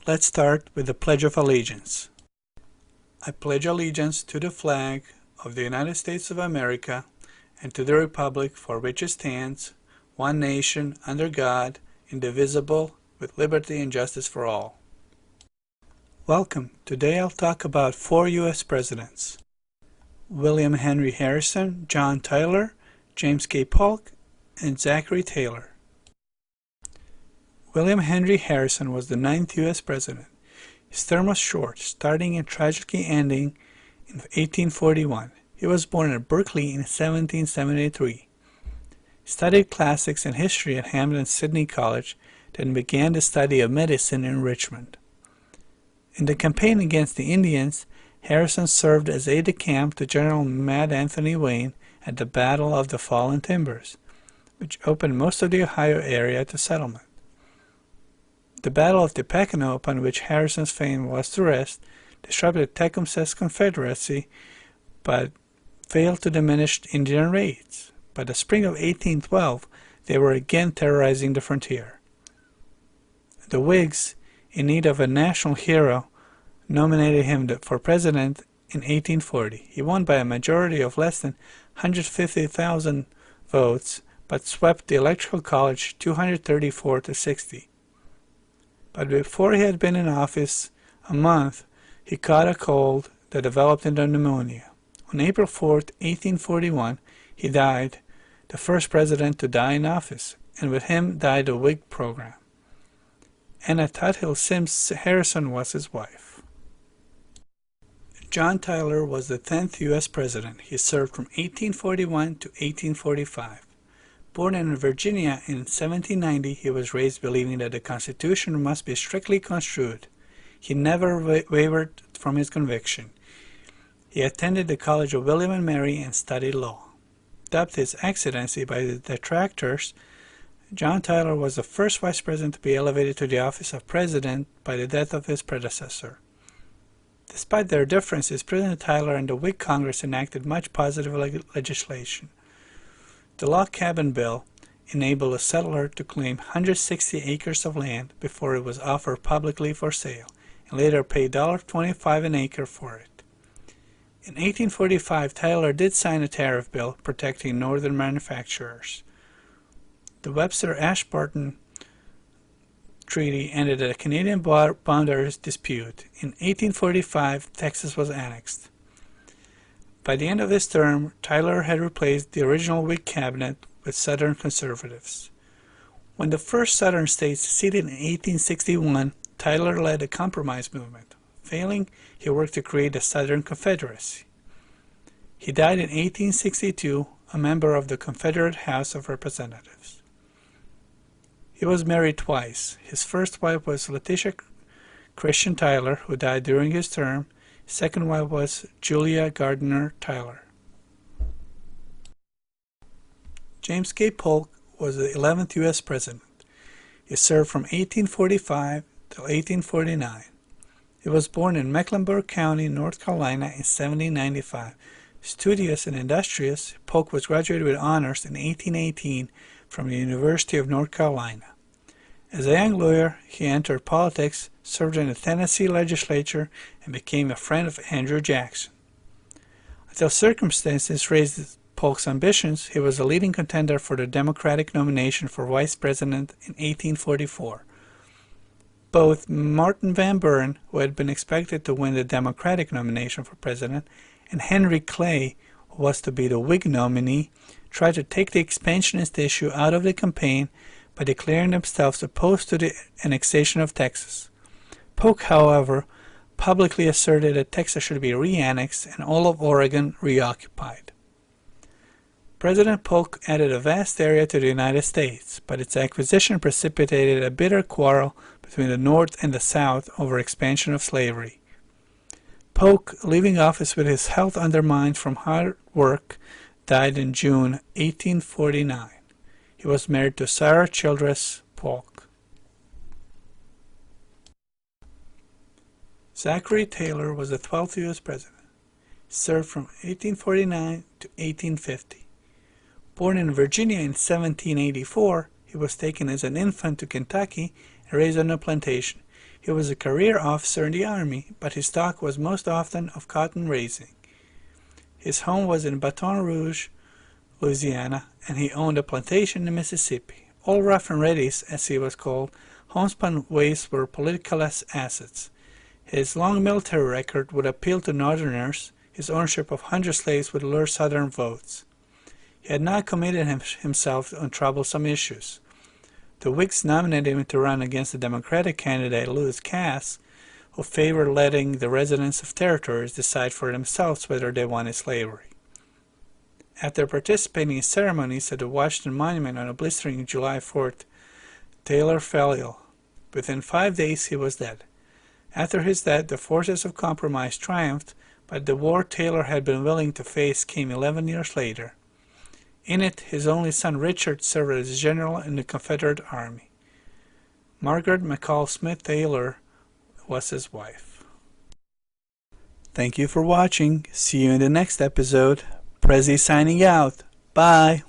Let's start with the Pledge of Allegiance. I pledge allegiance to the flag of the United States of America and to the republic for which it stands, one nation, under God, indivisible, with liberty and justice for all. Welcome. Today I'll talk about 4 U.S. presidents: William Henry Harrison, John Tyler, James K. Polk, and Zachary Taylor. William Henry Harrison was the 9th U.S. president. His term was short, starting and tragically ending in 1841. He was born at Berkeley in 1773. He studied classics and history at Hampden-Sydney College, then began the study of medicine in Richmond. In the campaign against the Indians, Harrison served as aide-de-camp to General Mad Anthony Wayne at the Battle of the Fallen Timbers, which opened most of the Ohio area to settlement. The Battle of Tippecanoe, upon which Harrison's fame was to rest, disrupted Tecumseh's Confederacy, but failed to diminish Indian raids. By the spring of 1812, they were again terrorizing the frontier. The Whigs, in need of a national hero, nominated him for president in 1840. He won by a majority of less than 150,000 votes, but swept the Electoral College 234 to 60. But before he had been in office a month, he caught a cold that developed into pneumonia. On April 4, 1841, he died, the first president to die in office, and with him died the Whig program. Anna Tuthill Sims Harrison was his wife. John Tyler was the 10th U.S. president. He served from 1841 to 1845. Born in Virginia in 1790, he was raised believing that the Constitution must be strictly construed. He never wavered from his conviction. He attended the College of William and Mary and studied law. Dubbed His Excellency by the detractors, John Tyler was the first vice president to be elevated to the office of president by the death of his predecessor. Despite their differences, President Tyler and the Whig Congress enacted much positive legislation. The Log Cabin Bill enabled a settler to claim 160 acres of land before it was offered publicly for sale, and later pay $1.25 an acre for it. In 1845, Tyler did sign a tariff bill protecting northern manufacturers. The Webster-Ashburton Treaty ended a Canadian boundaries dispute. In 1845, Texas was annexed. By the end of his term, Tyler had replaced the original Whig cabinet with Southern conservatives. When the first Southern states seceded in 1861, Tyler led a compromise movement. Failing, he worked to create a Southern Confederacy. He died in 1862, a member of the Confederate House of Representatives. He was married twice. His first wife was Letitia Christian Tyler, who died during his term. His second wife was Julia Gardner Tyler. James K. Polk was the 11th U.S. president. He served from 1845 till 1849. He was born in Mecklenburg County, North Carolina in 1795. Studious and industrious, Polk was graduated with honors in 1818 from the University of North Carolina. As a young lawyer, he entered politics, served in the Tennessee legislature, and became a friend of Andrew Jackson. Until circumstances raised Polk's ambitions, he was a leading contender for the Democratic nomination for vice president in 1844. Both Martin Van Buren, who had been expected to win the Democratic nomination for president, and Henry Clay, who was to be the Whig nominee, tried to take the expansionist issue out of the campaign by declaring themselves opposed to the annexation of Texas. Polk, however, publicly asserted that Texas should be re-annexed and all of Oregon reoccupied. President Polk added a vast area to the United States, but its acquisition precipitated a bitter quarrel between the North and the South over expansion of slavery. Polk, leaving office with his health undermined from hard work, died in June 1849. He was married to Sarah Childress Polk. Zachary Taylor was the 12th U.S. president. He served from 1849 to 1850. Born in Virginia in 1784, he was taken as an infant to Kentucky and raised on a plantation. He was a career officer in the Army, but his stock was most often of cotton raising. His home was in Baton Rouge, Louisiana, and he owned a plantation in Mississippi. All rough and readies, as he was called, homespun waifs were political assets. His long military record would appeal to Northerners. His ownership of 100 slaves would lure Southern votes. He had not committed himself on troublesome issues. The Whigs nominated him to run against the Democratic candidate Lewis Cass, who favored letting the residents of territories decide for themselves whether they wanted slavery. After participating in ceremonies at the Washington Monument on a blistering July 4th, Taylor fell ill. Within 5 days he was dead. After his death, the forces of compromise triumphed, but the war Taylor had been willing to face came 11 years later. In it, his only son Richard served as a general in the Confederate Army. Margaret McCall Smith Taylor was his wife. Thank you for watching. See you in the next episode. Prezi signing out. Bye.